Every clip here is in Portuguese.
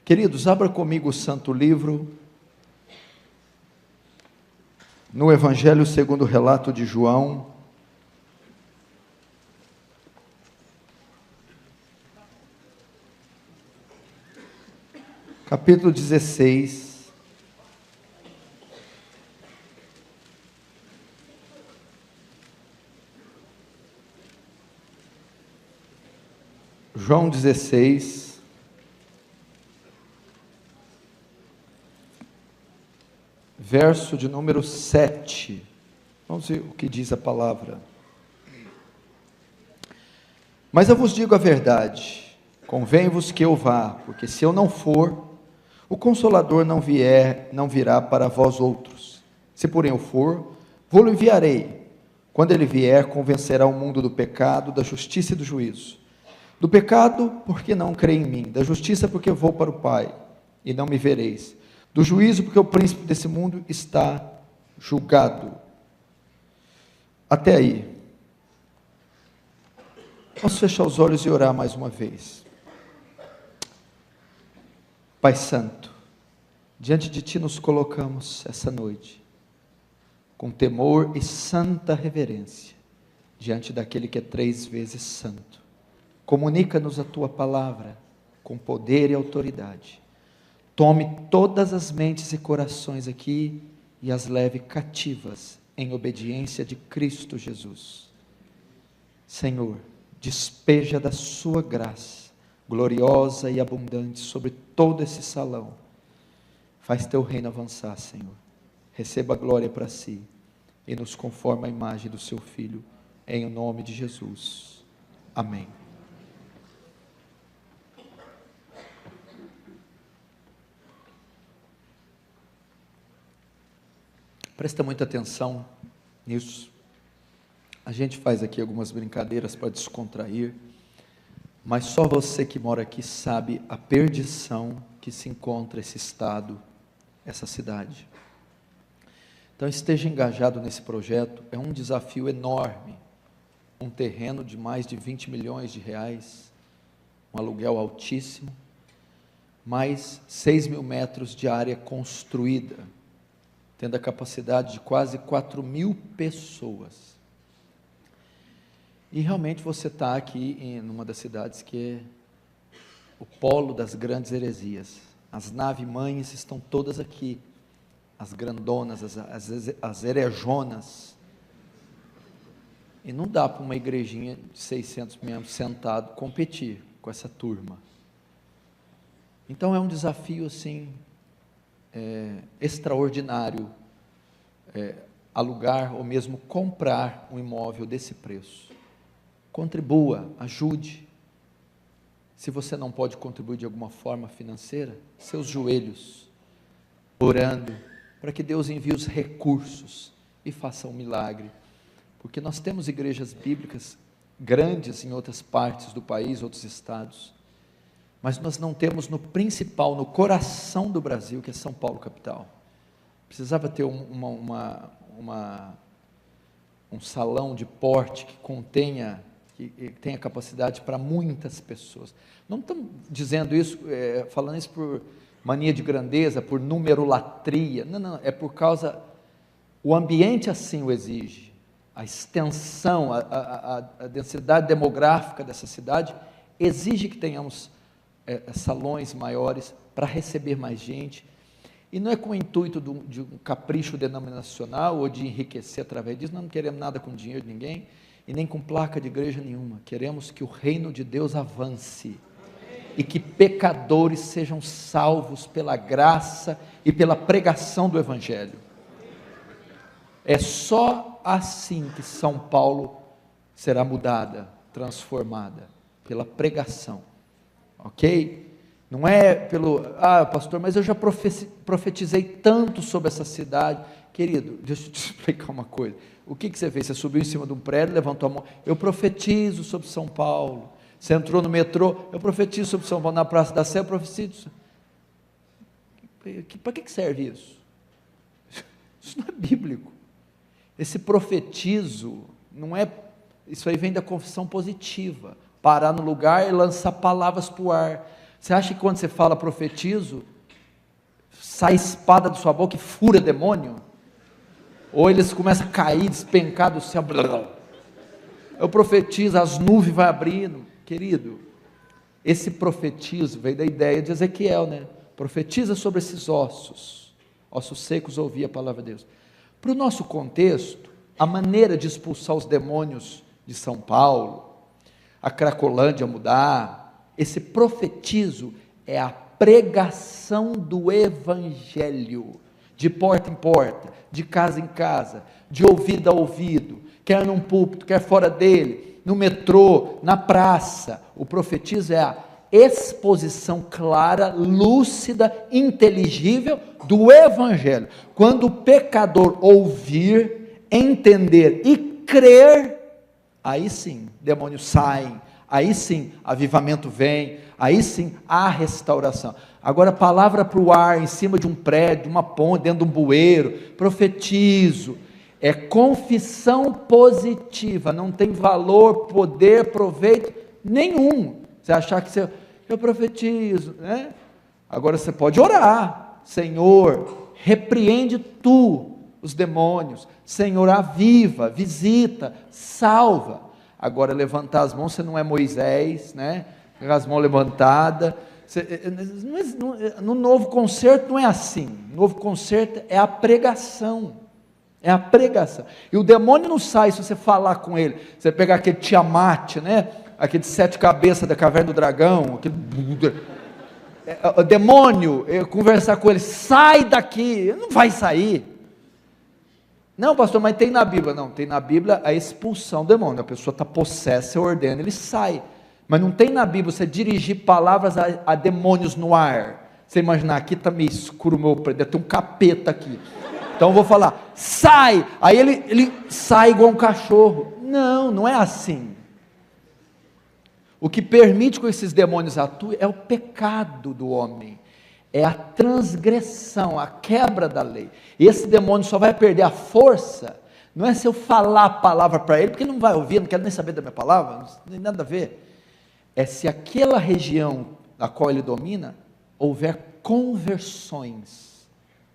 Queridos, abra comigo o Santo Livro, no Evangelho segundo o relato de João, capítulo 16, João 16, verso de número 7, vamos ver o que diz a palavra. Mas eu vos digo a verdade, convém-vos que eu vá, porque se eu não for, o Consolador não virá para vós outros. Se porém eu for, vou-lo enviarei. Quando ele vier, convencerá o mundo do pecado, da justiça e do juízo. Do pecado, porque não crê em mim. Da justiça, porque vou para o Pai, e não me vereis. Do juízo, porque o príncipe desse mundo está julgado. Até aí. Vamos fechar os olhos e orar mais uma vez. Pai Santo, diante de Ti nos colocamos essa noite, com temor e santa reverência, diante daquele que é 3 vezes santo. Comunica-nos a Tua palavra, com poder e autoridade. Tome todas as mentes e corações aqui e as leve cativas em obediência de Cristo Jesus. Senhor, despeja da Sua graça, gloriosa e abundante sobre todo esse salão. Faz Teu reino avançar, Senhor. Receba a glória para si e nos conforma à imagem do Seu Filho, em nome de Jesus. Amém. Presta muita atenção nisso. A gente faz aqui algumas brincadeiras para descontrair, mas só você que mora aqui sabe a perdição que se encontra esse estado, essa cidade. Então esteja engajado nesse projeto, é um desafio enorme, um terreno de mais de 20 milhões de reais, um aluguel altíssimo, mais 6 mil metros de área construída, tendo a capacidade de quase 4 mil pessoas. E realmente você está aqui em uma das cidades que é o polo das grandes heresias. As naves-mães estão todas aqui, as grandonas, as herejonas. E não dá para uma igrejinha de 600 membros sentado competir com essa turma. Então é um desafio assim, extraordinário, alugar ou mesmo comprar um imóvel desse preço. Contribua, ajude. Se você não pode contribuir de alguma forma financeira, seus joelhos, orando, para que Deus envie os recursos e faça um milagre, porque nós temos igrejas bíblicas grandes em outras partes do país, outros estados, mas nós não temos no principal, no coração do Brasil, que é São Paulo capital. Precisava ter um salão de porte que tenha capacidade para muitas pessoas. Não estamos dizendo isso, falando isso por mania de grandeza, por numerolatria, não, é por causa, o ambiente assim o exige, a extensão, a densidade demográfica dessa cidade, exige que tenhamos salões maiores, para receber mais gente, e não é com o intuito de um capricho denominacional, ou de enriquecer através disso, nós não queremos nada com dinheiro de ninguém, e nem com placa de igreja nenhuma, queremos que o reino de Deus avance, e que pecadores sejam salvos pela graça e pela pregação do Evangelho. É só assim que São Paulo será mudada, transformada, pela pregação, ok? Não é pelo, pastor, mas eu já profetizei tanto sobre essa cidade. Querido, deixa eu te explicar uma coisa. O que você fez? Você subiu em cima de um prédio, levantou a mão, eu profetizo sobre São Paulo. Você entrou no metrô, eu profetizo sobre São Paulo, na Praça da Sé, eu profetizo. Para que serve isso? Isso não é bíblico. Esse profetizo, não é, isso aí vem da confissão positiva, parar no lugar e lançar palavras para o ar. Você acha que quando você fala profetizo, sai espada da sua boca e fura demônio? Ou eles começam a cair, despencar do céu? Eu profetizo, as nuvens vão abrindo. Querido, esse profetizo veio da ideia de Ezequiel, né? Profetiza sobre esses ossos secos, ouvir a palavra de Deus. Para o nosso contexto, a maneira de expulsar os demônios de São Paulo, a Cracolândia mudar, esse profetizo é a pregação do evangelho, de porta em porta, de casa em casa, de ouvido a ouvido, quer num púlpito, quer fora dele, no metrô, na praça. O profetizo é a exposição clara, lúcida, inteligível do evangelho. Quando o pecador ouvir, entender e crer, aí sim, demônios saem, aí sim, avivamento vem, aí sim, há restauração. Agora, palavra para o ar, em cima de um prédio, uma ponte, dentro de um bueiro, profetizo, é confissão positiva, não tem valor, poder, proveito nenhum. Você achar que eu profetizo, né? Agora você pode orar: Senhor, repreende tu os demônios, Senhor, aviva, visita, salva. Agora, levantar as mãos, você não é Moisés, né? Com as mãos levantadas. No novo concerto não é assim. No novo concerto é a pregação. É a pregação. E o demônio não sai se você falar com ele. Você pegar aquele Tiamat, né? Aquele 7 cabeças da caverna do dragão, aquele o demônio, conversar com ele, sai daqui, não vai sair. Não, pastor, mas tem na Bíblia. Não, tem na Bíblia a expulsão do demônio. A pessoa está possessa, eu ordeno, ele sai. Mas não tem na Bíblia você dirigir palavras a demônios no ar. Você imaginar, aqui está meio escuro o meu prédio, tem um capeta aqui. Então eu vou falar, sai! Aí ele sai igual um cachorro. Não, não é assim. O que permite que esses demônios atuem é o pecado do homem. É a transgressão, a quebra da lei. E esse demônio só vai perder a força, não é se eu falar a palavra para ele, porque ele não vai ouvir, não quer nem saber da minha palavra, não tem nada a ver. É se aquela região a qual ele domina, houver conversões,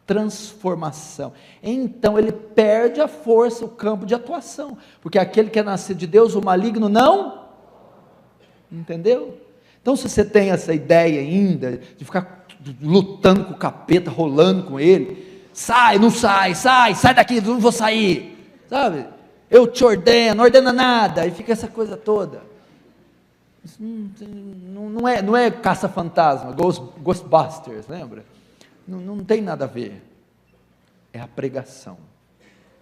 transformação, então ele perde a força, o campo de atuação, porque aquele que é nascido de Deus, o maligno não, entendeu? Então se você tem essa ideia ainda, de ficar lutando com o capeta, rolando com ele, sai, não sai, sai daqui, não vou sair, sabe? Eu te ordeno, não ordena nada, e fica essa coisa toda. Isso não é caça-fantasma, Ghostbusters, lembra? Não tem nada a ver. É a pregação.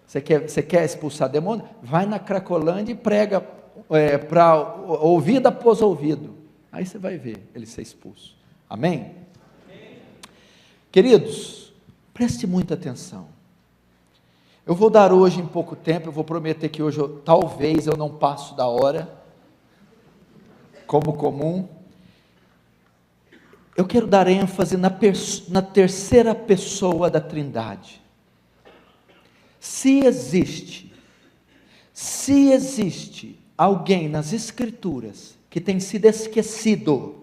Você quer expulsar demônio? Vai na Cracolândia e prega para ouvido após ouvido. Aí você vai ver ele ser expulso. Amém? Queridos, preste muita atenção. Eu vou dar hoje em pouco tempo, eu vou prometer que hoje talvez eu não passo da hora, como comum. Eu quero dar ênfase na terceira pessoa da Trindade. Se existe alguém nas Escrituras que tem sido esquecido,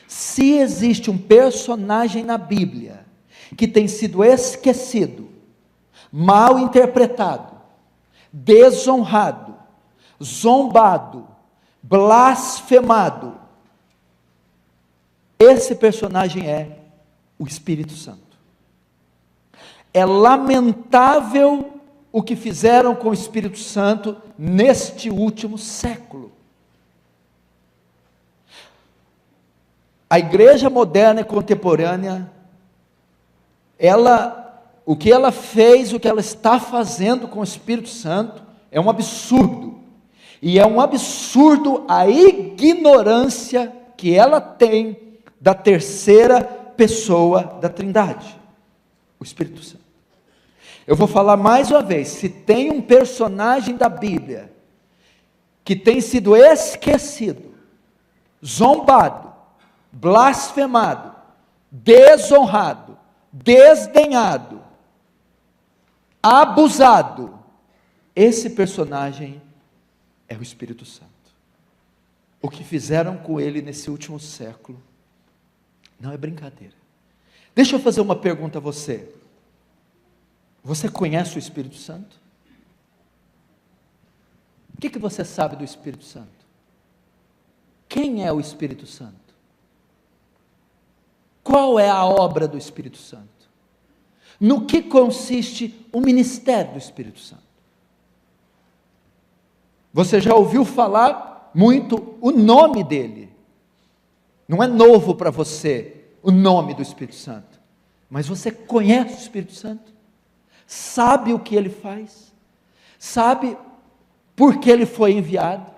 se existe um personagem na Bíblia que tem sido esquecido, mal interpretado, desonrado, zombado, blasfemado, esse personagem é o Espírito Santo. É lamentável o que fizeram com o Espírito Santo neste último século. A igreja moderna e contemporânea, o que ela fez, o que ela está fazendo com o Espírito Santo, é um absurdo. E é um absurdo a ignorância que ela tem da terceira pessoa da Trindade, o Espírito Santo. Eu vou falar mais uma vez, se tem um personagem da Bíblia que tem sido esquecido, zombado, blasfemado, desonrado, desdenhado, abusado, esse personagem é o Espírito Santo. O que fizeram com ele nesse último século Não é brincadeira. Deixa eu fazer uma pergunta a você. Você conhece o Espírito Santo? O que você sabe do Espírito Santo? Quem é o Espírito Santo? Qual é a obra do Espírito Santo? No que consiste o ministério do Espírito Santo? Você já ouviu falar muito o nome dele. Não é novo para você o nome do Espírito Santo, mas você conhece o Espírito Santo? Sabe o que ele faz? Sabe por que ele foi enviado?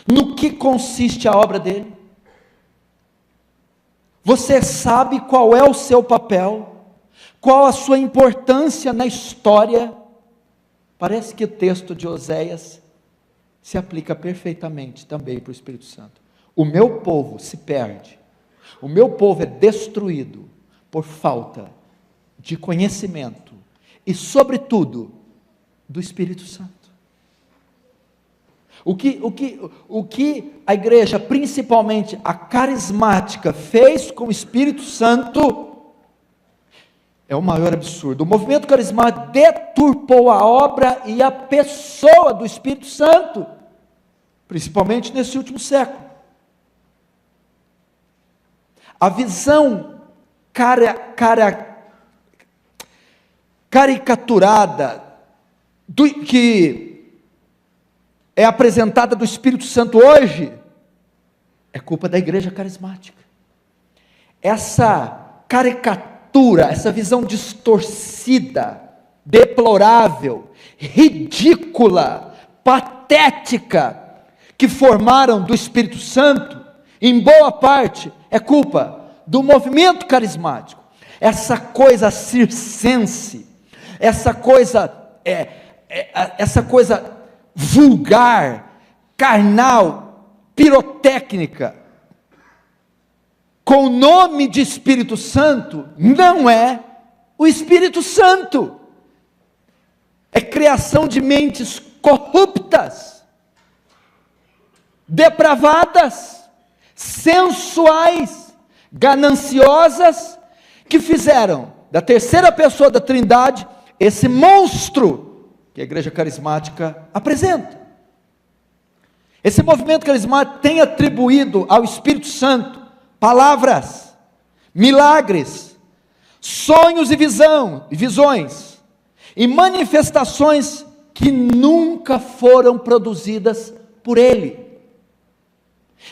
No que consiste a obra dele? Você sabe qual é o seu papel? Qual a sua importância na história? Parece que o texto de Oséias se aplica perfeitamente também para o Espírito Santo. O meu povo se perde, o meu povo é destruído por falta de conhecimento e, sobretudo, do Espírito Santo. O que a igreja, principalmente a carismática, fez com o Espírito Santo é o maior absurdo. O movimento carismático deturpou a obra e a pessoa do Espírito Santo, principalmente nesse último século. A visão caricaturada que é apresentada do Espírito Santo hoje é culpa da igreja carismática. Essa caricatura, essa visão distorcida, deplorável, ridícula, patética que formaram do Espírito Santo, em boa parte é culpa do movimento carismático. Essa coisa circense, essa coisa vulgar, carnal, pirotécnica, com o nome de Espírito Santo, não é o Espírito Santo. É criação de mentes corruptas, depravadas, sensuais, gananciosas, que fizeram da terceira pessoa da Trindade esse monstro que a igreja carismática apresenta. Esse movimento carismático tem atribuído ao Espírito Santo palavras, milagres, sonhos e visões, e manifestações que nunca foram produzidas por ele.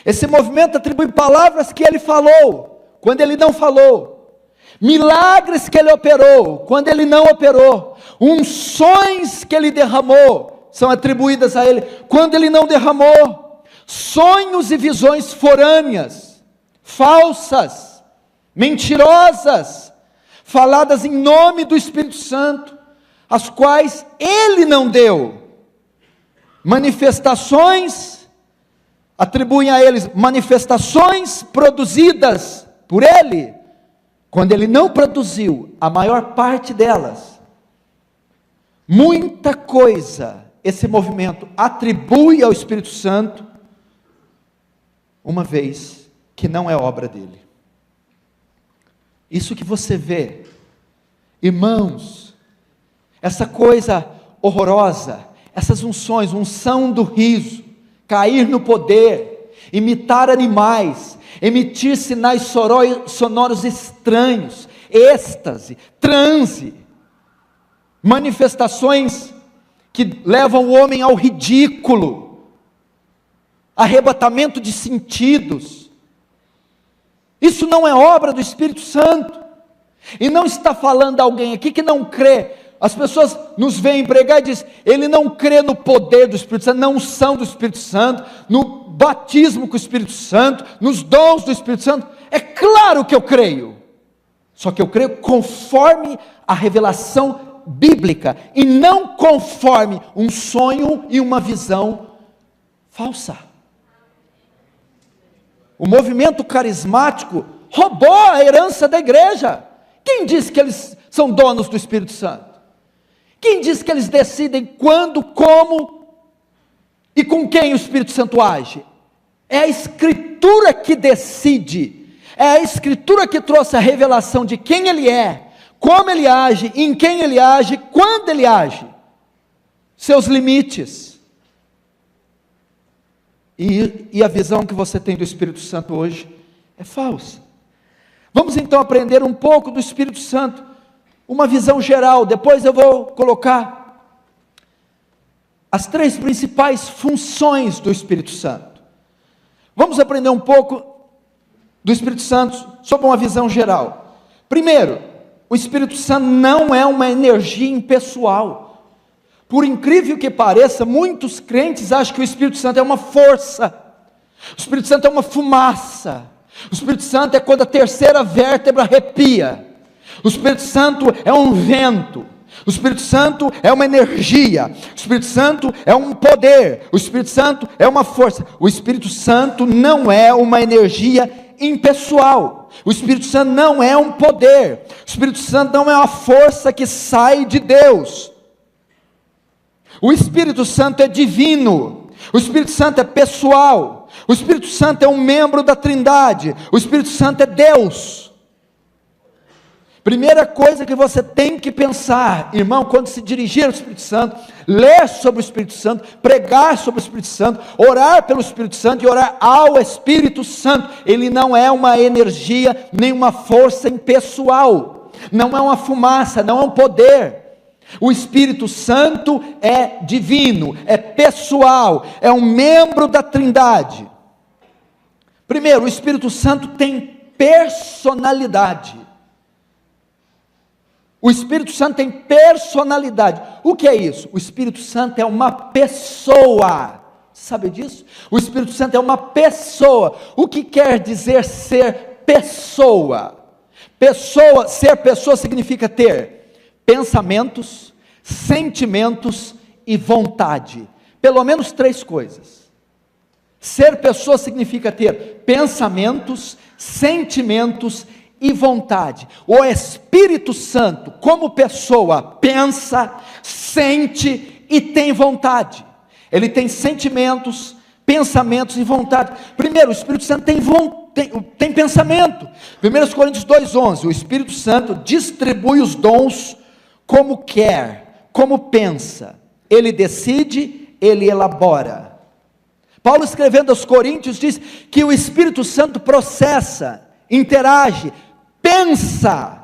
Esse movimento atribui palavras que ele falou, quando ele não falou, milagres que ele operou, quando ele não operou, unções que ele derramou, são atribuídas a ele, quando ele não derramou, sonhos e visões forâneas, falsas, mentirosas, faladas em nome do Espírito Santo, as quais ele não deu, manifestações, atribuem a eles manifestações produzidas por ele, quando ele não produziu a maior parte delas. Muita coisa esse movimento atribui ao Espírito Santo, uma vez que não é obra dele. Isso que você vê, irmãos, essa coisa horrorosa, essas unções, unção do riso, cair no poder, imitar animais, emitir sinais sonoros estranhos, êxtase, transe, manifestações que levam o homem ao ridículo, arrebatamento de sentidos. Isso não é obra do Espírito Santo. E não está falando alguém aqui que não crê. As pessoas nos veem pregar e dizem, ele não crê no poder do Espírito Santo, na unção do Espírito Santo, no batismo com o Espírito Santo, nos dons do Espírito Santo. É claro que eu creio, só que eu creio conforme a revelação bíblica, e não conforme um sonho e uma visão falsa. O movimento carismático roubou a herança da igreja. Quem disse que eles são donos do Espírito Santo? Quem diz que eles decidem quando, como e com quem o Espírito Santo age? É a Escritura que decide. É a Escritura que trouxe a revelação de quem Ele é, como Ele age, em quem Ele age, quando Ele age, seus limites. E a visão que você tem do Espírito Santo hoje é falsa. Vamos então aprender um pouco do Espírito Santo, uma visão geral. Depois eu vou colocar as 3 principais funções do Espírito Santo. Vamos aprender um pouco do Espírito Santo sob uma visão geral. Primeiro, o Espírito Santo não é uma energia impessoal. Por incrível que pareça, muitos crentes acham que o Espírito Santo é uma força, o Espírito Santo é uma fumaça, o Espírito Santo é quando a terceira vértebra arrepia, o Espírito Santo é um vento, o Espírito Santo é uma energia, o Espírito Santo é um poder, o Espírito Santo é uma força. O Espírito Santo não é uma energia impessoal, o Espírito Santo não é um poder, o Espírito Santo não é uma força que sai de Deus. O Espírito Santo é divino, o Espírito Santo é pessoal, o Espírito Santo é um membro da Trindade, o Espírito Santo é Deus. Primeira coisa que você tem que pensar, irmão, quando se dirigir ao Espírito Santo, ler sobre o Espírito Santo, pregar sobre o Espírito Santo, orar pelo Espírito Santo e orar ao Espírito Santo. Ele não é uma energia, nem uma força impessoal, não é uma fumaça, não é um poder. O Espírito Santo é divino, é pessoal, é um membro da Trindade. Primeiro, o Espírito Santo tem personalidade. O Espírito Santo tem personalidade. O que é isso? O Espírito Santo é uma pessoa. Sabe disso? O Espírito Santo é uma pessoa. O que quer dizer ser pessoa? Ser pessoa significa ter pensamentos, sentimentos e vontade. Pelo menos 3 coisas. Ser pessoa significa ter pensamentos, sentimentos e vontade. O Espírito Santo, como pessoa, pensa, sente e tem vontade. Ele tem sentimentos, pensamentos e vontade. Primeiro, o Espírito Santo tem pensamento. 1 Coríntios 2,11, o Espírito Santo distribui os dons como quer, como pensa. Ele decide, ele elabora. Paulo, escrevendo aos Coríntios, diz que o Espírito Santo processa, interage, pensa,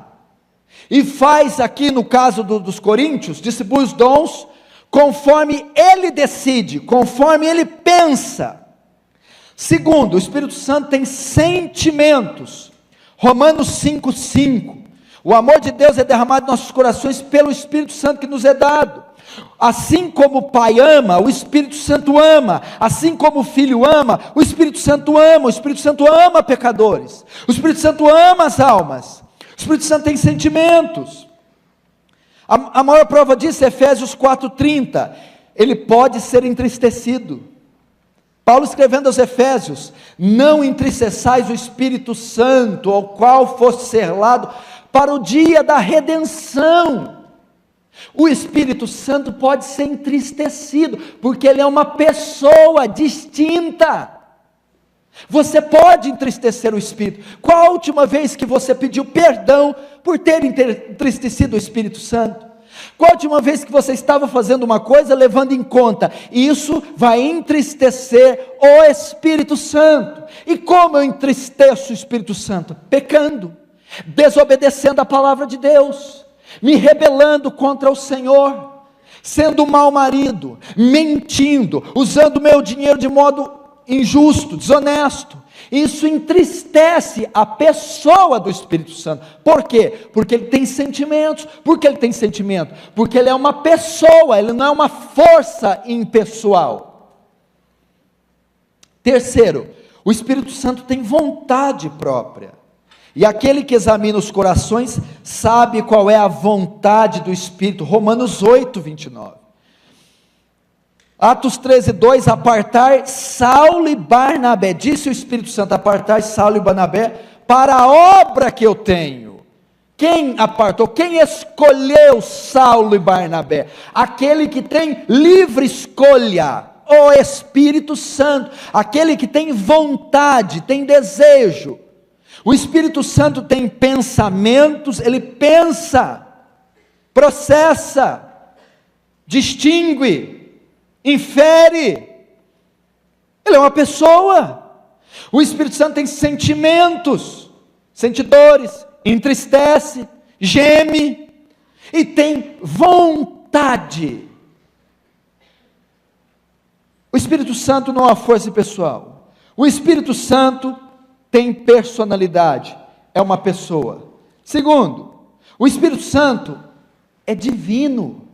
e faz aqui no caso dos Coríntios, distribui os dons, conforme ele decide, conforme ele pensa. Segundo, o Espírito Santo tem sentimentos, Romanos 5,5, o amor de Deus é derramado em nossos corações pelo Espírito Santo que nos é dado. Assim como o Pai ama, o Espírito Santo ama. Assim como o Filho ama, o Espírito Santo ama. O Espírito Santo ama pecadores. O Espírito Santo ama as almas. O Espírito Santo tem sentimentos. A maior prova disso é Efésios 4,30. Ele pode ser entristecido. Paulo, escrevendo aos Efésios: não entristeçais o Espírito Santo, ao qual foste selado para o dia da redenção. O Espírito Santo pode ser entristecido, porque ele é uma pessoa distinta. Você pode entristecer o Espírito. Qual a última vez que você pediu perdão por ter entristecido o Espírito Santo? Qual a última vez que você estava fazendo uma coisa levando em conta, isso vai entristecer o Espírito Santo? E como eu entristeço o Espírito Santo? Pecando, desobedecendo a palavra de Deus, me rebelando contra o Senhor, sendo um mau marido, mentindo, usando meu dinheiro de modo injusto, desonesto. Isso entristece a pessoa do Espírito Santo. Por quê? Porque ele tem sentimentos. Por que ele tem sentimento? Porque ele é uma pessoa, ele não é uma força impessoal. Terceiro, o Espírito Santo tem vontade própria. E aquele que examina os corações sabe qual é a vontade do Espírito. Romanos 8, 29. Atos 13, 2, apartai Saulo e Barnabé, disse o Espírito Santo, apartai Saulo e Barnabé para a obra que eu tenho. Quem apartou? Quem escolheu Saulo e Barnabé? Aquele que tem livre escolha, o Espírito Santo, aquele que tem vontade, tem desejo. O Espírito Santo tem pensamentos, ele pensa, processa, distingue, infere. Ele é uma pessoa. O Espírito Santo tem sentimentos, sente dores, entristece, geme e tem vontade. O Espírito Santo não é uma força pessoal. O Espírito Santo tem personalidade, é uma pessoa. Segundo, o Espírito Santo é divino.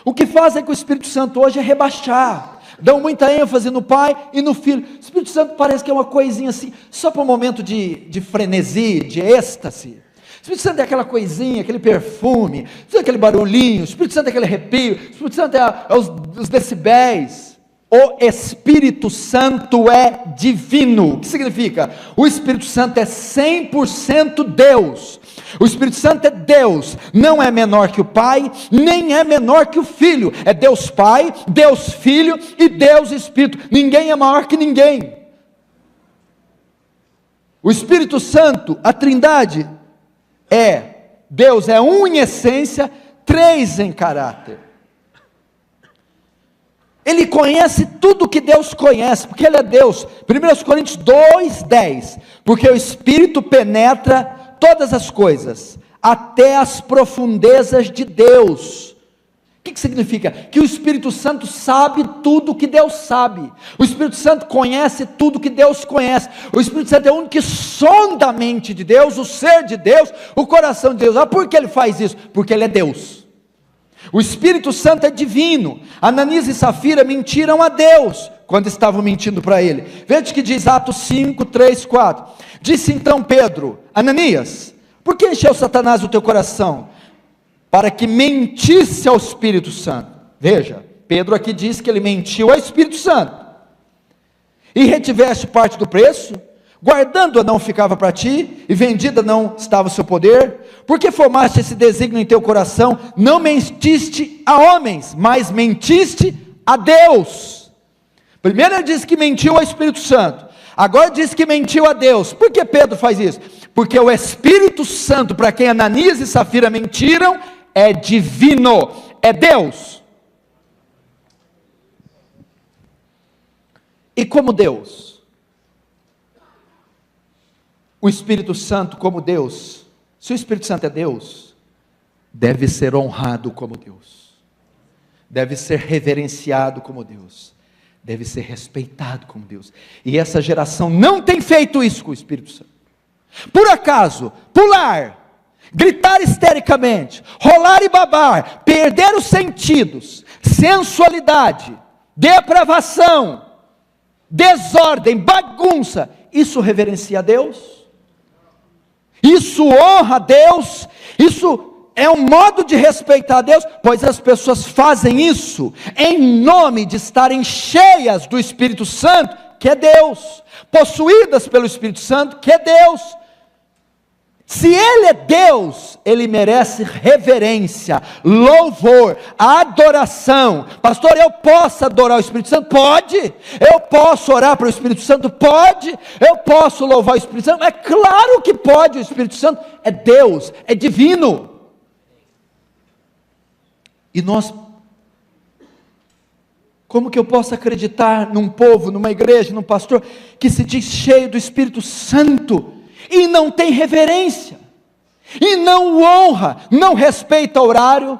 O que fazem com o Espírito Santo hoje é rebaixar, dão muita ênfase no Pai e no Filho. O Espírito Santo parece que é uma coisinha assim, só para um momento de frenesi, de êxtase. O Espírito Santo é aquela coisinha, aquele perfume, o Espírito Santo é aquele barulhinho, o Espírito Santo é aquele arrepio, o Espírito Santo é os decibéis. O Espírito Santo é divino. O que significa? O Espírito Santo é 100% Deus. O Espírito Santo é Deus, não é menor que o Pai, nem é menor que o Filho. É Deus Pai, Deus Filho e Deus Espírito. Ninguém é maior que ninguém. O Espírito Santo, a Trindade, Deus é um em essência, três em caráter. Ele conhece tudo que Deus conhece, porque Ele é Deus. 1 Coríntios 2:10, porque o Espírito penetra todas as coisas, até as profundezas de Deus. O que significa? Que o Espírito Santo sabe tudo que Deus sabe. O Espírito Santo conhece tudo que Deus conhece. O Espírito Santo é o único que sonda a mente de Deus, o ser de Deus, o coração de Deus. Por que Ele faz isso? Porque Ele é Deus. O Espírito Santo é divino. Ananias e Safira mentiram a Deus quando estavam mentindo para ele. Veja o que diz Atos 5, 3, 4. Disse então Pedro: Ananias, por que encheu Satanás o teu coração? Para que mentisse ao Espírito Santo. Veja, Pedro aqui diz que ele mentiu ao Espírito Santo. E retiveste parte do preço, guardando-a não ficava para ti, e vendida não estava o seu poder. Porque formaste esse desígnio em teu coração? Não mentiste a homens, mas mentiste a Deus. Primeiro ele disse que mentiu ao Espírito Santo, agora diz que mentiu a Deus. Por que Pedro faz isso? Porque o Espírito Santo, para quem Ananias e Safira mentiram, é divino, é Deus. E como Deus, o Espírito Santo como Deus, se o Espírito Santo é Deus, deve ser honrado como Deus, deve ser reverenciado como Deus, deve ser respeitado como Deus. E essa geração não tem feito isso com o Espírito Santo. Por acaso, pular, gritar histericamente, rolar e babar, perder os sentidos, sensualidade, depravação, desordem, bagunça, isso reverencia a Deus? Isso honra a Deus? Isso é um modo de respeitar a Deus? Pois as pessoas fazem isso em nome de estarem cheias do Espírito Santo, que é Deus, possuídas pelo Espírito Santo, que é Deus. Se Ele é Deus, Ele merece reverência, louvor, adoração. Pastor, eu posso adorar o Espírito Santo? Pode. Eu posso orar para o Espírito Santo? Pode. Eu posso louvar o Espírito Santo? É claro que pode. O Espírito Santo é Deus, é divino. E nós, como que eu posso acreditar num povo, numa igreja, num pastor, que se diz cheio do Espírito Santo, e não tem reverência, e não honra, não respeita horário,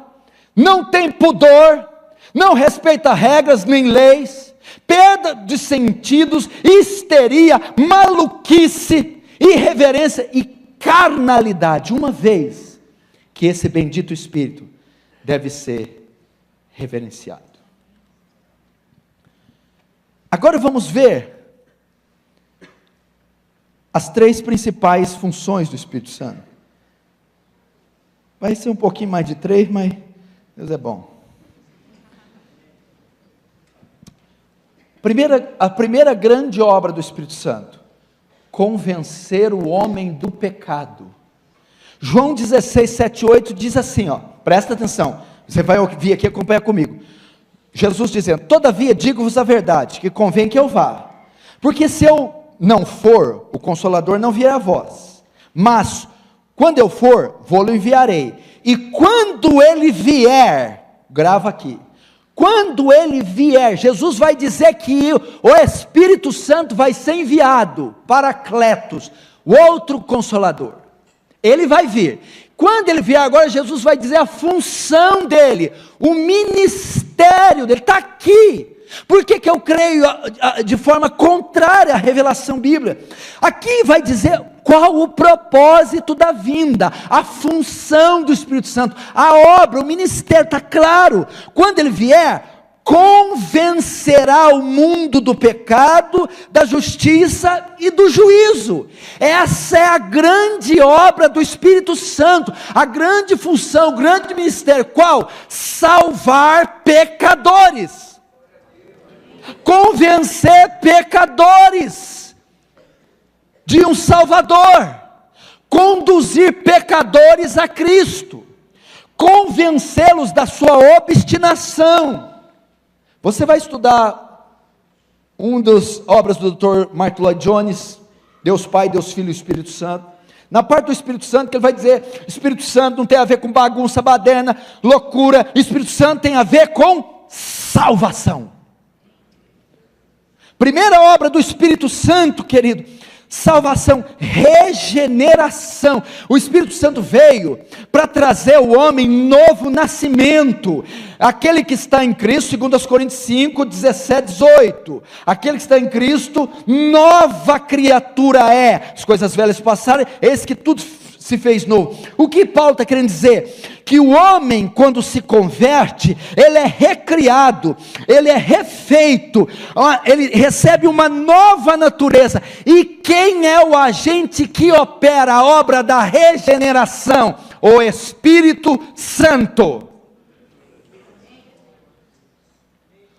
não tem pudor, não respeita regras nem leis, perda de sentidos, histeria, maluquice, irreverência e carnalidade. Uma vez que esse bendito Espírito deve ser reverenciado. Agora vamos ver as três principais funções do Espírito Santo. Vai ser um pouquinho mais de 3, mas Deus é bom. A primeira grande obra do Espírito Santo: convencer o homem do pecado. João 16, 7, 8 diz assim, presta atenção, você vai ouvir aqui, acompanha comigo. Jesus dizendo: todavia digo-vos a verdade, que convém que eu vá, porque se eu não for, o Consolador não virá a vós, mas quando eu for, vou-lo enviarei, e quando ele vier, grava aqui, quando ele vier, Jesus vai dizer que o Espírito Santo vai ser enviado, Paracletos, o outro Consolador, ele vai vir. Quando ele vier agora, Jesus vai dizer a função dele, o ministério dele, está aqui. Por que eu creio de forma contrária à revelação bíblica? Aqui vai dizer qual o propósito da vinda, a função do Espírito Santo, a obra, o ministério, está claro. Quando ele vier, convencerá o mundo do pecado, da justiça e do juízo. Essa é a grande obra do Espírito Santo, a grande função, o grande ministério. Qual? Salvar pecadores. Convencer pecadores de um Salvador, conduzir pecadores a Cristo, convencê-los da sua obstinação. Você vai estudar uma das obras do Dr. Martin Lloyd Jones, Deus Pai, Deus Filho e Espírito Santo. Na parte do Espírito Santo, que ele vai dizer, Espírito Santo não tem a ver com bagunça, baderna, loucura, Espírito Santo tem a ver com salvação. Primeira obra do Espírito Santo, querido, salvação, regeneração. O Espírito Santo veio para trazer ao homem novo nascimento. Aquele que está em Cristo, segundo as Coríntios 5, 17, 18. Aquele que está em Cristo, nova criatura é. As coisas velhas passaram, eis que tudo se fez novo. O que Paulo está querendo dizer? Que o homem, quando se converte, ele é recriado, ele é refeito, ele recebe uma nova natureza. E quem é o agente que opera a obra da regeneração? O Espírito Santo.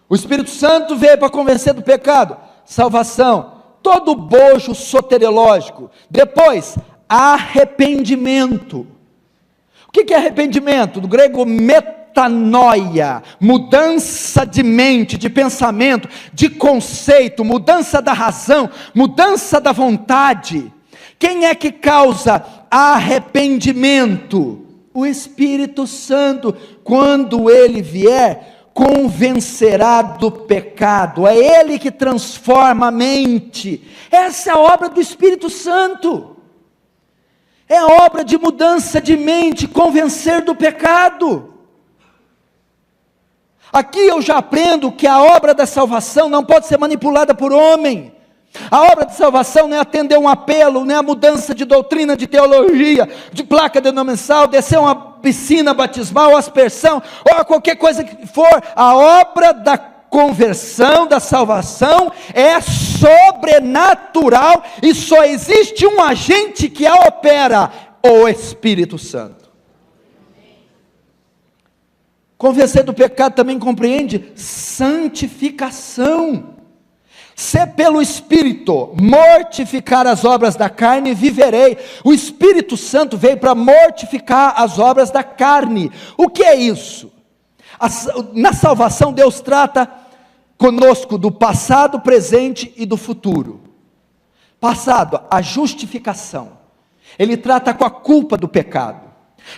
O Espírito Santo veio para convencer do pecado, salvação, todo o bojo soteriológico. Depois, arrependimento. O que é arrependimento? Do grego metanoia, mudança de mente, de pensamento, de conceito, mudança da razão, mudança da vontade. Quem é que causa arrependimento? O Espírito Santo. Quando ele vier, convencerá do pecado. É ele que transforma a mente. Essa é a obra do Espírito Santo. É obra de mudança de mente, convencer do pecado. Aqui eu já aprendo que a obra da salvação não pode ser manipulada por homem. A obra de salvação não é atender um apelo, não é a mudança de doutrina, de teologia, de placa denominacional, descer uma piscina batismal, aspersão, ou qualquer coisa que for. A obra da conversão, da salvação, é sobrenatural, e só existe um agente que a opera, o Espírito Santo. Convencer do pecado também compreende santificação. Se pelo Espírito mortificar as obras da carne, viverei. O Espírito Santo veio para mortificar as obras da carne. O que é isso? Na salvação, Deus trata conosco do passado, presente e do futuro. Passado, a justificação. Ele trata com a culpa do pecado.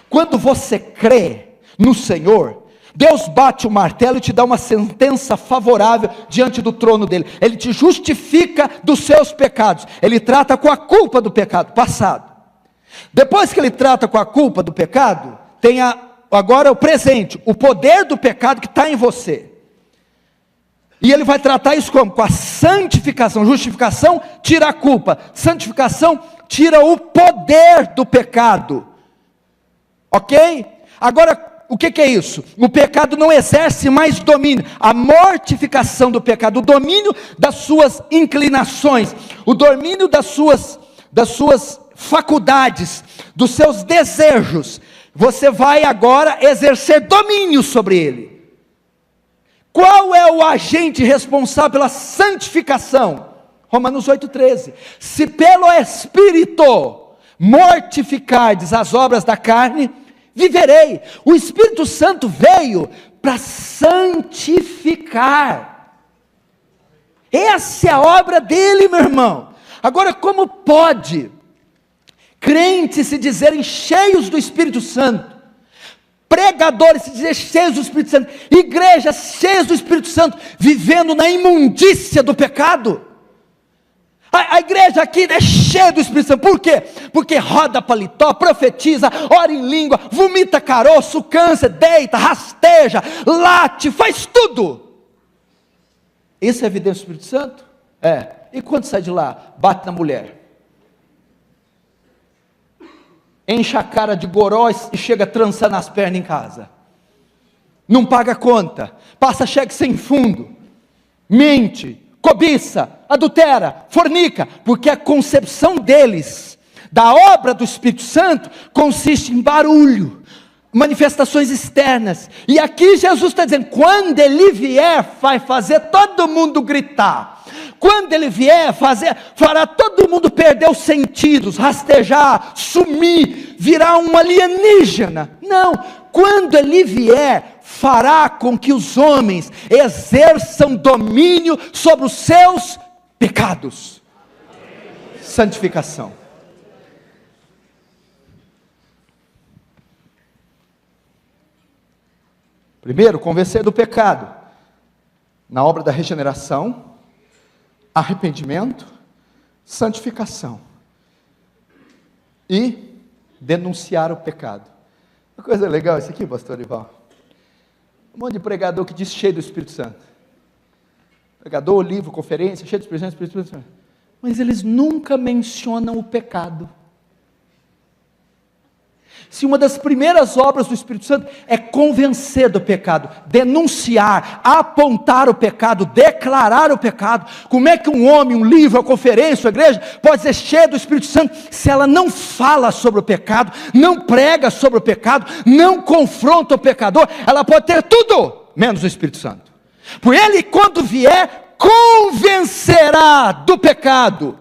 Quando você crê no Senhor, Deus bate o martelo e te dá uma sentença favorável diante do trono dele. Ele te justifica dos seus pecados. Ele trata com a culpa do pecado, passado. Depois que ele trata com a culpa do pecado, tem agora o presente, o poder do pecado que está em você. E ele vai tratar isso como? Com a santificação. Justificação tira a culpa, santificação tira o poder do pecado. Ok? Agora, o que é isso? O pecado não exerce mais domínio. A mortificação do pecado, o domínio das suas inclinações, o domínio das suas faculdades, dos seus desejos. Você vai agora exercer domínio sobre ele. Qual é o agente responsável pela santificação? Romanos 8,13. Se pelo Espírito mortificardes as obras da carne, viverei. O Espírito Santo veio para santificar. Essa é a obra dele, meu irmão. Agora, como pode crentes se dizerem cheios do Espírito Santo, pregadores se dizerem cheios do Espírito Santo, igrejas cheias do Espírito Santo, vivendo na imundícia do pecado? A igreja aqui é cheia do Espírito Santo. Por quê? Porque roda paletó, profetiza, ora em língua, vomita caroço, cansa, deita, rasteja, late, faz tudo. Isso é evidência do Espírito Santo? É. E quando sai de lá, bate na mulher, enche a cara de goró e chega trançando as pernas em casa, não paga conta, passa cheque sem fundo, mente, cobiça, adultera, fornica, porque a concepção deles, da obra do Espírito Santo, consiste em barulho, manifestações externas. E aqui Jesus está dizendo, quando Ele vier, vai fazer todo mundo gritar. Quando Ele vier, fará todo mundo perder os sentidos, rastejar, sumir, virar um alienígena. Não, quando Ele vier, fará com que os homens exerçam domínio sobre os seus pecados. Santificação. Primeiro, convencer do pecado, na obra da regeneração, arrependimento, santificação, e denunciar o pecado. Uma coisa legal isso aqui, pastor Ival, um monte de pregador que diz cheio do Espírito Santo, pregador, livro, conferência, cheio do Espírito Santo, mas eles nunca mencionam o pecado. Se uma das primeiras obras do Espírito Santo é convencer do pecado, denunciar, apontar o pecado, declarar o pecado, como é que um homem, um livro, uma conferência, uma igreja, pode ser cheio do Espírito Santo, se ela não fala sobre o pecado, não prega sobre o pecado, não confronta o pecador? Ela pode ter tudo, menos o Espírito Santo. Por Ele, quando vier, convencerá do pecado.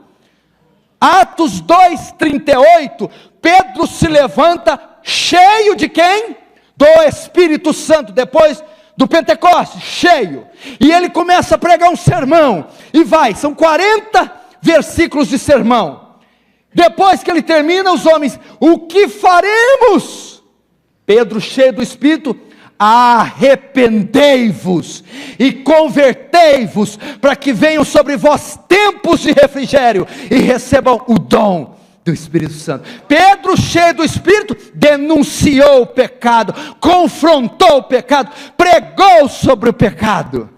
Atos 2:38, Pedro se levanta cheio de quem? Do Espírito Santo, depois do Pentecostes, cheio, e ele começa a pregar um sermão, e são 40 versículos de sermão. Depois que ele termina, os homens, o que faremos? Pedro, cheio do Espírito, arrependei-vos e convertei-vos, para que venham sobre vós tempos de refrigério, e recebam o dom do Espírito Santo. Pedro, cheio do Espírito, denunciou o pecado, confrontou o pecado, pregou sobre o pecado.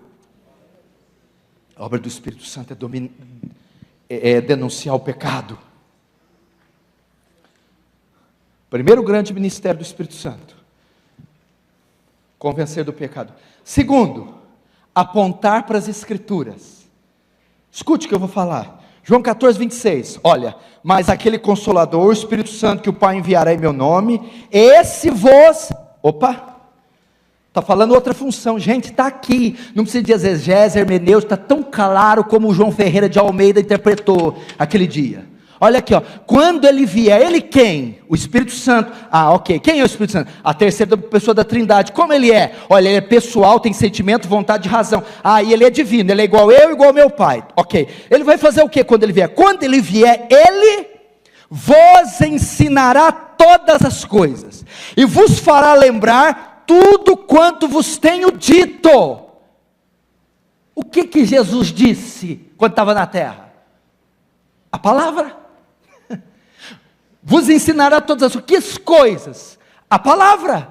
A obra do Espírito Santo é denunciar o pecado. Primeiro grande ministério do Espírito Santo, convencer do pecado. Segundo, apontar para as Escrituras. Escute o que eu vou falar. João 14:26, olha, mas aquele Consolador, o Espírito Santo, que o Pai enviará em meu nome, esse vos, está falando outra função, gente, está aqui, não precisa de exegese, hermenêutica, está tão claro como o João Ferreira de Almeida interpretou aquele dia. Olha aqui, quando ele vier, ele quem? O Espírito Santo. Ok, quem é o Espírito Santo? A terceira pessoa da Trindade. Como ele é? Olha, ele é pessoal, tem sentimento, vontade e razão. E ele é divino, ele é igual eu, igual ao meu Pai. Ok, ele vai fazer o que quando ele vier? Quando ele vier, ele vos ensinará todas as coisas, e vos fará lembrar tudo quanto vos tenho dito. O que Jesus disse quando estava na terra? A palavra. Vos ensinará todas as coisas, a palavra.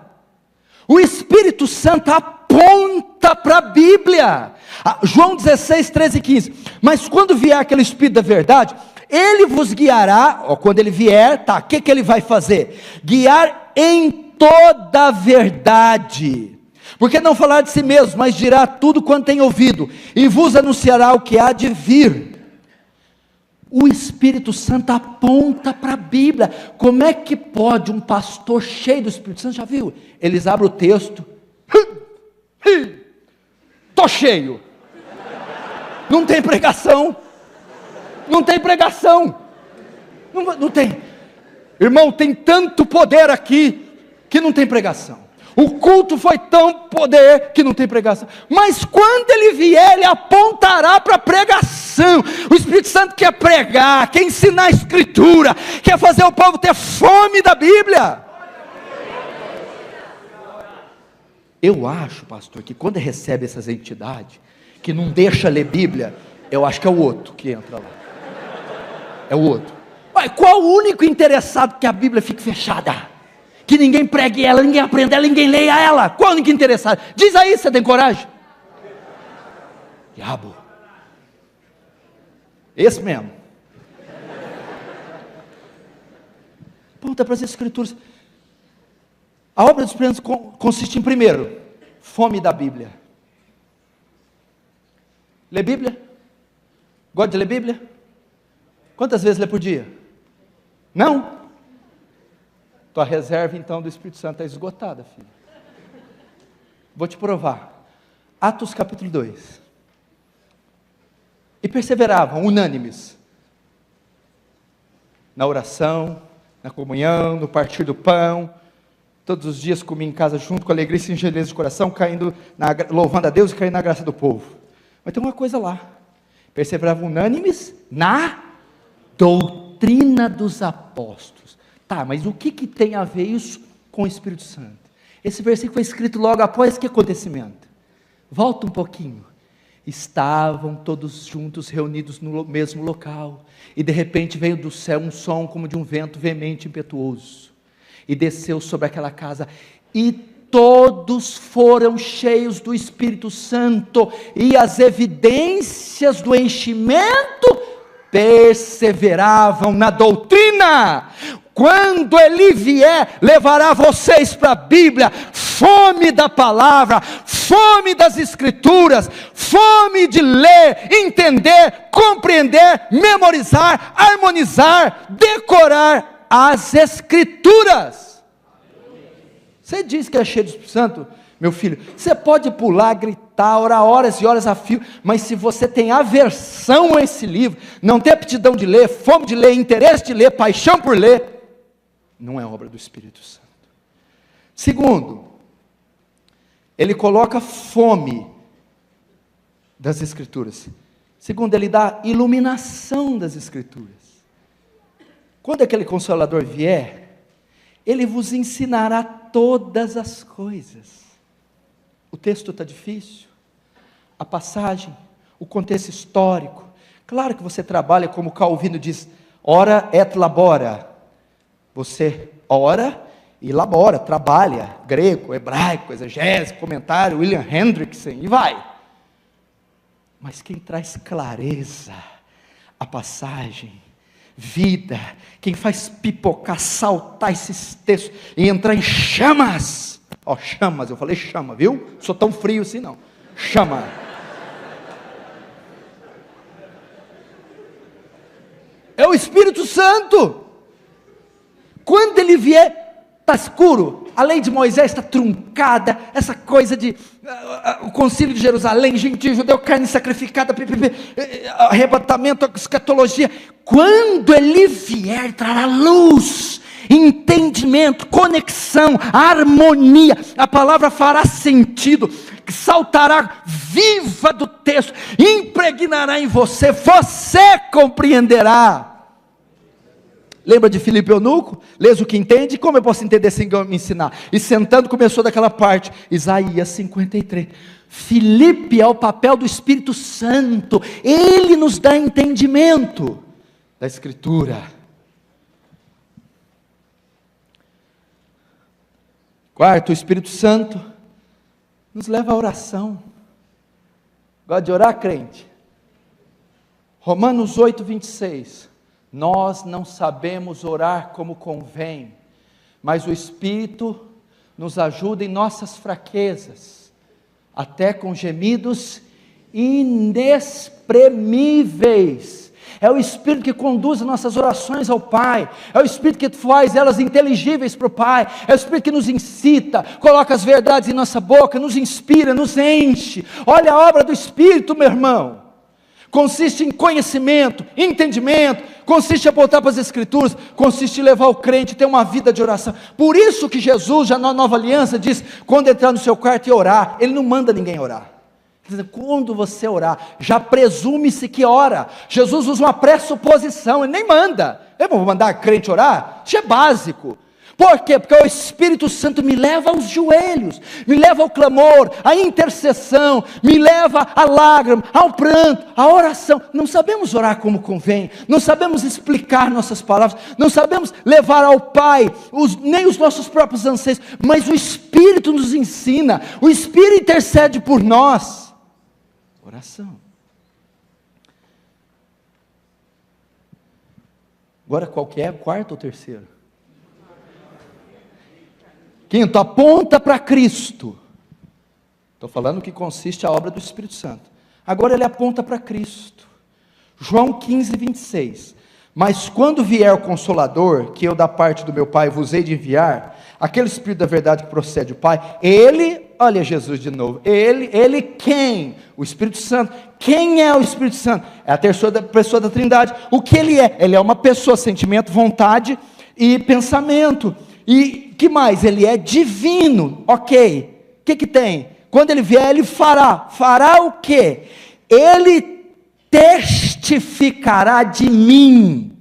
O Espírito Santo aponta para a Bíblia. João 16, 13 e 15. Mas quando vier aquele Espírito da verdade, ele vos guiará, quando ele vier, o que ele vai fazer? Guiar em toda a verdade. Porque não falar de si mesmo, mas dirá tudo quanto tem ouvido, e vos anunciará o que há de vir. O Espírito Santo aponta para a Bíblia. Como é que pode um pastor cheio do Espírito Santo, já viu? Eles abrem o texto, estou cheio, não tem pregação, não tem, irmão, tem tanto poder aqui, que não tem pregação. O culto foi tão poder que não tem pregação. Mas quando ele vier, ele apontará para a pregação. O Espírito Santo quer pregar, quer ensinar a Escritura, quer fazer o povo ter fome da Bíblia. Eu acho, pastor, que quando recebe essas entidades, que não deixa ler Bíblia, eu acho que é o outro que entra lá. É o outro. Mas qual o único interessado que a Bíblia fique fechada? Que ninguém pregue ela, ninguém aprenda ela, ninguém leia ela. Qual o único interessado? Diz aí, você tem coragem? Diabo. Esse mesmo. Ponta para as Escrituras. A obra dos Espírito consiste em, primeiro, fome da Bíblia. Lê Bíblia? Gosta de ler Bíblia? Quantas vezes lê por dia? Não? Tua reserva então do Espírito Santo está esgotada, filho. Vou te provar. Atos capítulo 2. E perseveravam unânimes na oração, na comunhão, no partir do pão. Todos os dias comiam em casa junto com alegria e singeleza de coração, louvando a Deus e caindo na graça do povo. Mas tem uma coisa lá. Perseveravam unânimes na doutrina dos apóstolos. Tá, mas o que tem a ver isso com o Espírito Santo? Esse versículo foi escrito logo após que acontecimento? Volta um pouquinho. Estavam todos juntos, reunidos no mesmo local, e de repente veio do céu um som como de um vento veemente e impetuoso, e desceu sobre aquela casa, e todos foram cheios do Espírito Santo, e as evidências do enchimento perseveravam na doutrina. Quando ele vier, levará vocês para a Bíblia, fome da palavra, fome das Escrituras, fome de ler, entender, compreender, memorizar, harmonizar, decorar as Escrituras. Você diz que é cheio do Espírito Santo, meu filho, você pode pular, gritar, orar horas e horas a fio, mas se você tem aversão a esse livro, não tem aptidão de ler, fome de ler, interesse de ler, paixão por ler, não é obra do Espírito Santo. Segundo, ele coloca fome das Escrituras. Segundo, ele dá iluminação das Escrituras. Quando aquele Consolador vier, ele vos ensinará todas as coisas. O texto está difícil, a passagem, o contexto histórico. Claro que você trabalha, como Calvino diz, ora et labora. Você ora e labora, trabalha, grego, hebraico, exegese, comentário, William Hendrickson, e vai. Mas quem traz clareza, a passagem, vida, quem faz pipocar, saltar esses textos e entrar em chamas, chamas, eu falei chama, viu? Sou tão frio assim não, chama. É o Espírito Santo. Quando ele vier, está escuro, a lei de Moisés está truncada, essa coisa de o concílio de Jerusalém, gentil, judeu, carne sacrificada, arrebatamento, escatologia. Quando ele vier, trará luz, entendimento, conexão, harmonia, a palavra fará sentido, saltará viva do texto, impregnará em você, você compreenderá. Lembra de Filipe Eunuco? Lês o que entende? Como eu posso entender sem me ensinar? E sentando começou daquela parte, Isaías 53. Filipe é o papel do Espírito Santo, ele nos dá entendimento da Escritura. Quarto, o Espírito Santo nos leva à oração. Gosta de orar, crente? Romanos 8, 26. Nós não sabemos orar como convém, mas o Espírito nos ajuda em nossas fraquezas, até com gemidos inexprimíveis. É o Espírito que conduz as nossas orações ao Pai, é o Espírito que faz elas inteligíveis para o Pai, é o Espírito que nos incita, coloca as verdades em nossa boca, nos inspira, nos enche. Olha a obra do Espírito, meu irmão. consiste em conhecimento, entendimento, consiste em apontar para as Escrituras, consiste em levar o crente a ter uma vida de oração. Por isso que Jesus, já na Nova Aliança, diz, quando entrar no seu quarto e orar, Ele não manda ninguém orar. Ele diz, quando você orar, já presume-se que ora. Jesus usa uma pressuposição, Ele nem manda. Eu vou mandar crente orar? Isso é básico. Por quê? Porque o Espírito Santo me leva aos joelhos, me leva ao clamor, à intercessão, me leva à lágrima, ao pranto, à oração. Não sabemos orar como convém, não sabemos explicar nossas palavras, não sabemos levar ao Pai nem os nossos próprios anseios, mas o Espírito nos ensina, o Espírito intercede por nós. Oração. Agora qual que é? Quarto ou terceiro? Quinto, aponta para Cristo. Estou falando que consiste a obra do Espírito Santo. Agora ele aponta para Cristo. João 15, 26. Mas quando vier o Consolador, que eu da parte do meu Pai vos hei de enviar, aquele Espírito da verdade que procede do Pai, Ele, olha Jesus de novo, Ele quem? O Espírito Santo. Quem é o Espírito Santo? É a terceira pessoa da Trindade. O que Ele é? Ele é uma pessoa, sentimento, vontade e pensamento. E que mais? Ele é divino, ok. O que tem? Quando Ele vier, Ele fará o quê? Ele testificará de mim.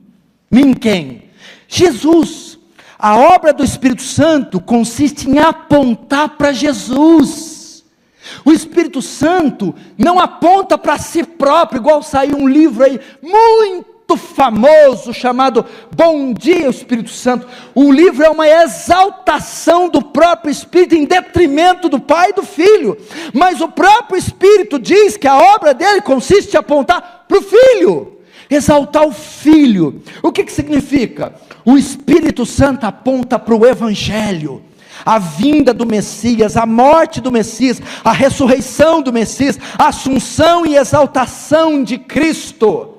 Mim quem? Jesus. A obra do Espírito Santo consiste em apontar para Jesus. O Espírito Santo não aponta para si próprio, igual saiu um livro aí, muito famoso, chamado Bom Dia Espírito Santo. O livro é uma exaltação do próprio Espírito em detrimento do Pai e do Filho, mas o próprio Espírito diz que a obra dele consiste em apontar para o Filho, exaltar o Filho. O que significa? O Espírito Santo aponta para o Evangelho, a vinda do Messias, a morte do Messias, a ressurreição do Messias, a assunção e exaltação de Cristo.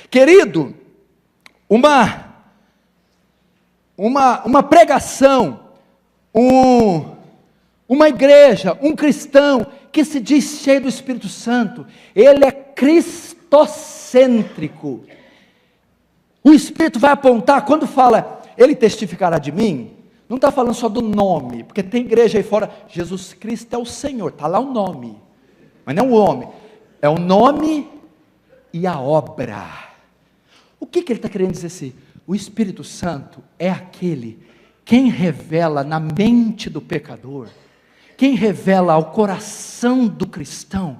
Querido, uma pregação, uma igreja, um cristão que se diz cheio do Espírito Santo, ele é cristocêntrico. O Espírito vai apontar, quando fala, Ele testificará de mim, não está falando só do nome, porque tem igreja aí fora, Jesus Cristo é o Senhor, está lá o nome, mas não o homem, é o nome e a obra. O que ele está querendo dizer assim? O Espírito Santo é aquele, quem revela na mente do pecador, quem revela ao coração do cristão,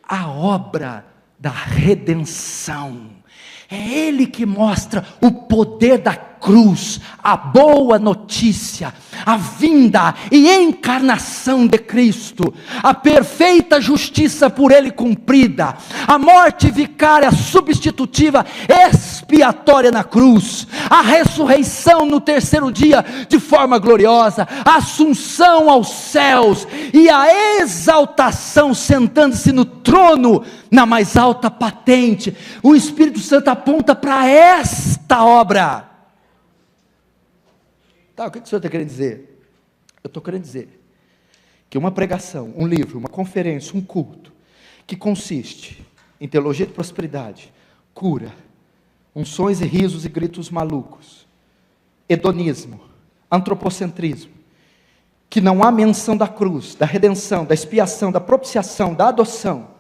a obra da redenção. É Ele que mostra o poder da cruz, a boa notícia, a vinda e encarnação de Cristo, a perfeita justiça por Ele cumprida, a morte vicária substitutiva, expiatória na cruz, a ressurreição no terceiro dia de forma gloriosa, a assunção aos céus e a exaltação sentando-se no trono na mais alta patente. O Espírito Santo aponta para esta obra. Tá, o que o senhor está querendo dizer? Eu estou querendo dizer que uma pregação, um livro, uma conferência, um culto, que consiste em teologia de prosperidade, cura, unções e risos e gritos malucos, hedonismo, antropocentrismo, que não há menção da cruz, da redenção, da expiação, da propiciação, da adoção,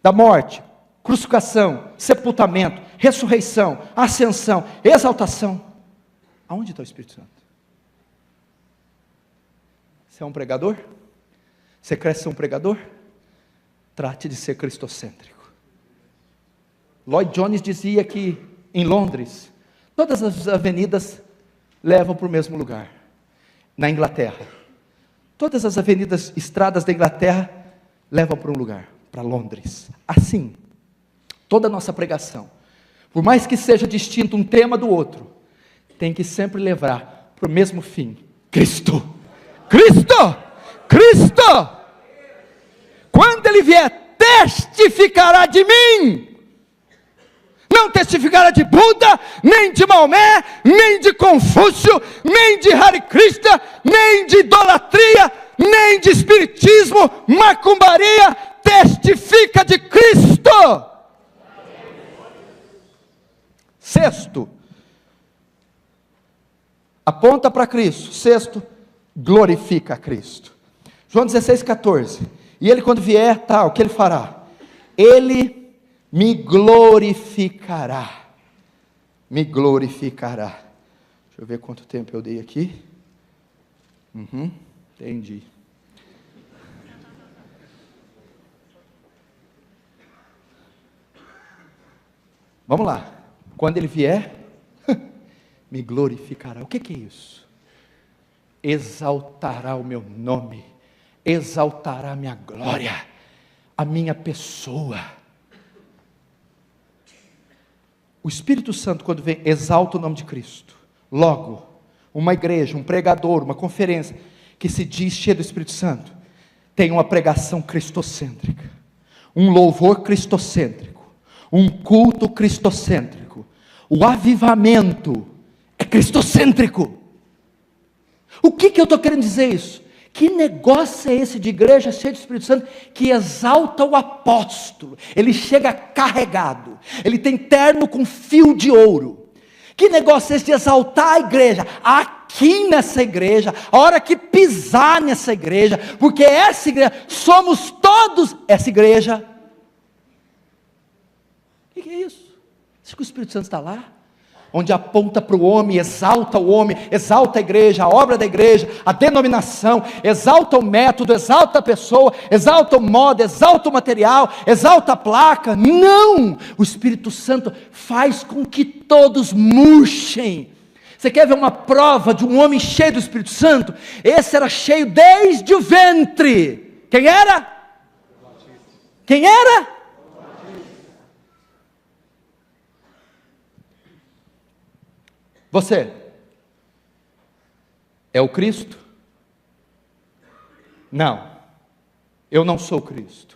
da morte, crucificação, sepultamento, ressurreição, ascensão, exaltação. Aonde está o Espírito Santo? Você é um pregador? Você quer ser um pregador? Trate de ser cristocêntrico. Lloyd Jones dizia que em Londres, todas as avenidas levam para o mesmo lugar. Na Inglaterra, todas as avenidas, estradas da Inglaterra levam para um lugar, para Londres. Assim, toda a nossa pregação, por mais que seja distinto um tema do outro, tem que sempre levar para o mesmo fim: Cristo. Cristo! Cristo! Quando Ele vier, testificará de mim. Não testificará de Buda, nem de Maomé, nem de Confúcio, nem de Hare Krishna, nem de idolatria, nem de espiritismo, macumbaria. Testifica de Cristo. Sexto, aponta para Cristo. Sexto, glorifica a Cristo. João 16,14. E ele, quando vier, o que ele fará? Ele me glorificará. Me glorificará. Deixa eu ver quanto tempo eu dei aqui. Entendi. Vamos lá. Quando ele vier, me glorificará. O que é isso? Exaltará o meu nome, exaltará a minha glória, a minha pessoa. O Espírito Santo, quando vem, exalta o nome de Cristo. Logo, uma igreja, um pregador, uma conferência que se diz cheia do Espírito Santo, tem uma pregação cristocêntrica, um louvor cristocêntrico, um culto cristocêntrico. O avivamento é cristocêntrico. O que eu estou querendo dizer isso? Que negócio é esse de igreja cheia do Espírito Santo que exalta o apóstolo? Ele chega carregado, ele tem terno com fio de ouro. Que negócio é esse de exaltar a igreja? Aqui nessa igreja, a hora que pisar nessa igreja, porque essa igreja, somos todos essa igreja. O que é isso? Acho que o Espírito Santo está lá, onde aponta para o homem, exalta a igreja, a obra da igreja, a denominação, exalta o método, exalta a pessoa, exalta o modo, exalta o material, exalta a placa. Não! O Espírito Santo faz com que todos murchem. Você quer ver uma prova de um homem cheio do Espírito Santo? Esse era cheio desde o ventre. Quem era? Quem era? Você é o Cristo? Não, eu não sou o Cristo.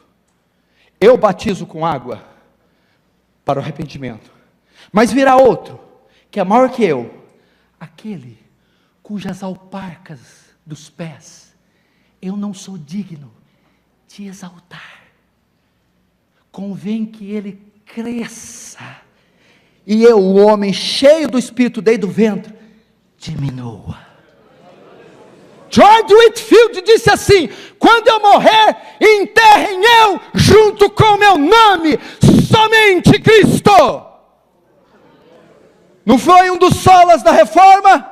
Eu batizo com água para o arrependimento, mas virá outro, que é maior que eu, aquele cujas alparcas dos pés eu não sou digno de exaltar. Convém que ele cresça, e eu, o homem cheio do Espírito desde o ventre, diminua. George Whitefield disse assim: quando eu morrer, enterrem eu junto com meu nome, somente Cristo. Não foi um dos solas da reforma?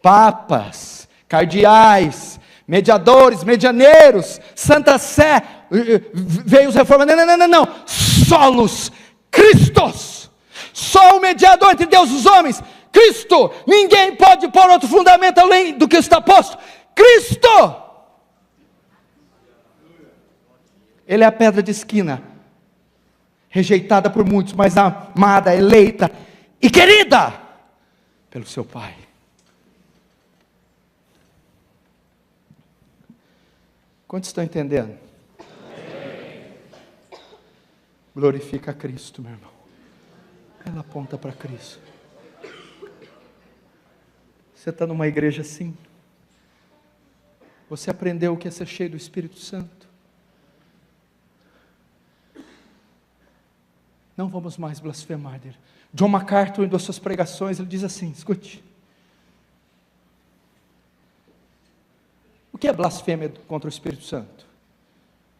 Papas, cardeais, mediadores, medianeiros, Santa Sé, veio os reformadores, não, solos, Cristos. Só o mediador entre Deus e os homens, Cristo. Ninguém pode pôr outro fundamento além do que está posto, Cristo. Ele é a pedra de esquina, rejeitada por muitos, mas amada, eleita e querida pelo seu Pai. Quantos estão entendendo? Glorifica a Cristo, meu irmão. Ela aponta para Cristo. Você está numa igreja assim? Você aprendeu o que é ser cheio do Espírito Santo? Não vamos mais blasfemar dele. John MacArthur, em suas pregações, ele diz assim, escute. O que é blasfêmia contra o Espírito Santo?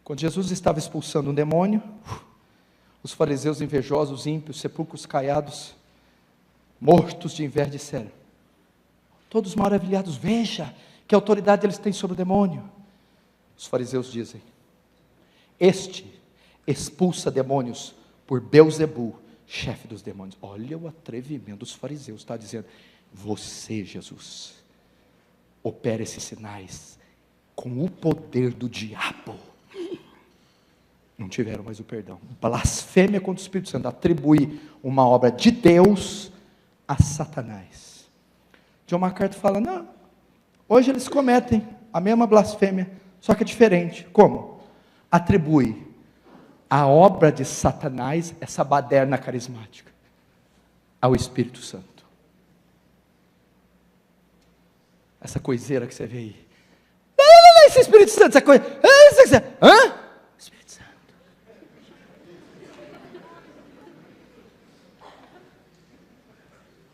Quando Jesus estava expulsando um demônio, os fariseus invejosos, ímpios, sepulcros caiados, mortos de inveja, disseram, todos maravilhados, veja que autoridade eles têm sobre o demônio. Os fariseus dizem, este expulsa demônios por Beelzebul, chefe dos demônios. Olha o atrevimento dos fariseus, está dizendo, você, Jesus, opera esses sinais com o poder do diabo. Não tiveram mais o perdão. Blasfêmia contra o Espírito Santo, atribuir uma obra de Deus a Satanás. John MacArthur fala, não, hoje eles cometem a mesma blasfêmia, só que é diferente. Como? Atribui a obra de Satanás, essa baderna carismática, ao Espírito Santo. Essa coiseira que você vê aí. Não, esse Espírito Santo, essa coisa. Hã? Espírito Santo.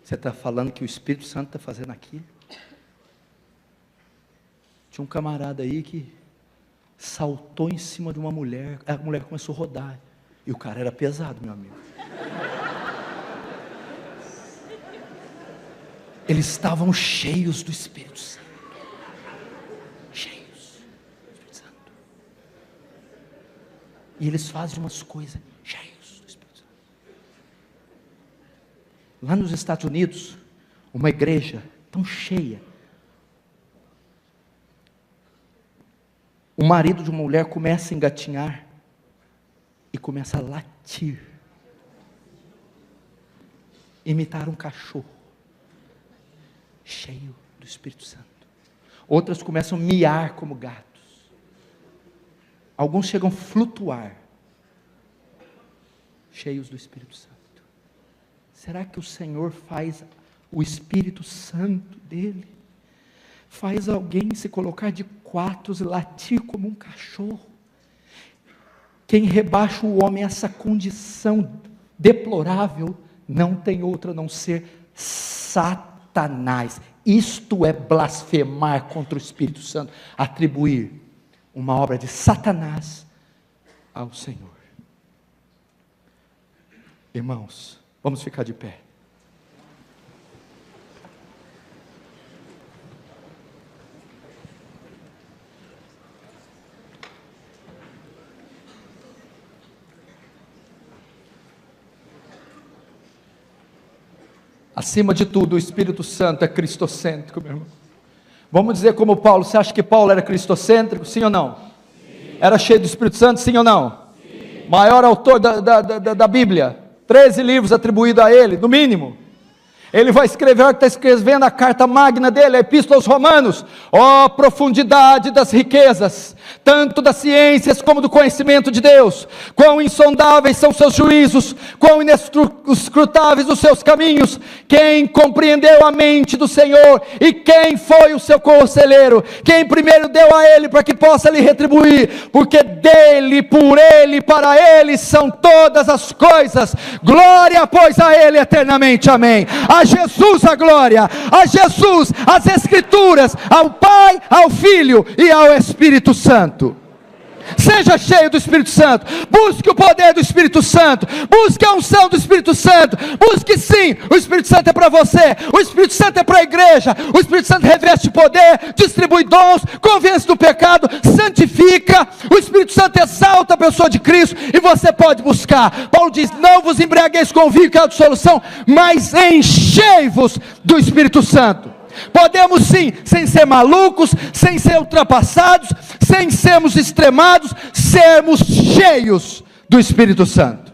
Você está falando que o Espírito Santo está fazendo aquilo? Tinha um camarada aí que saltou em cima de uma mulher, a mulher começou a rodar, e o cara era pesado, meu amigo. Eles estavam cheios do Espírito Santo. Cheios do Espírito Santo. E eles fazem umas coisas cheios do Espírito Santo. Lá nos Estados Unidos, uma igreja tão cheia, o marido de uma mulher começa a engatinhar e começa a latir, imitar um cachorro, cheio do Espírito Santo. Outras começam a miar como gatos. Alguns chegam a flutuar, cheios do Espírito Santo. Será que o Senhor faz o Espírito Santo dele? Faz alguém se colocar de quatro e latir como um cachorro? Quem rebaixa o homem a essa condição deplorável, não tem outra a não ser Satanás. Isto é blasfemar contra o Espírito Santo, atribuir uma obra de Satanás ao Senhor. Irmãos, vamos ficar de pé. Acima de tudo, o Espírito Santo é cristocêntrico, meu irmão. Vamos dizer como Paulo, você acha que Paulo era cristocêntrico, sim ou não? Sim. Era cheio do Espírito Santo, sim ou não? Sim. Maior autor da Bíblia, 13 livros atribuídos a ele, no mínimo. Ele vai escrever, está escrevendo a carta magna dele, a Epístola aos Romanos. Ó profundidade das riquezas, tanto das ciências como do conhecimento de Deus. Quão insondáveis são seus juízos, quão inescrutáveis os seus caminhos. Quem compreendeu a mente do Senhor, e quem foi o seu conselheiro? Quem primeiro deu a ele para que possa lhe retribuir? Porque dele, por ele, para ele são todas as coisas. Glória, pois, a ele eternamente. Amém. A Jesus a glória, a Jesus as Escrituras, ao Pai, ao Filho e ao Espírito Santo. Seja cheio do Espírito Santo, busque o poder do Espírito Santo, busque a unção do Espírito Santo, busque sim, o Espírito Santo é para você, o Espírito Santo é para a igreja, o Espírito Santo reveste poder, distribui dons, convence do pecado, santifica, o Espírito Santo exalta a pessoa de Cristo, e você pode buscar. Paulo diz, não vos embriagueis com vinho que é a dissolução, mas enchei-vos do Espírito Santo. Podemos sim, sem ser malucos, sem ser ultrapassados, sem sermos extremados, sermos cheios do Espírito Santo.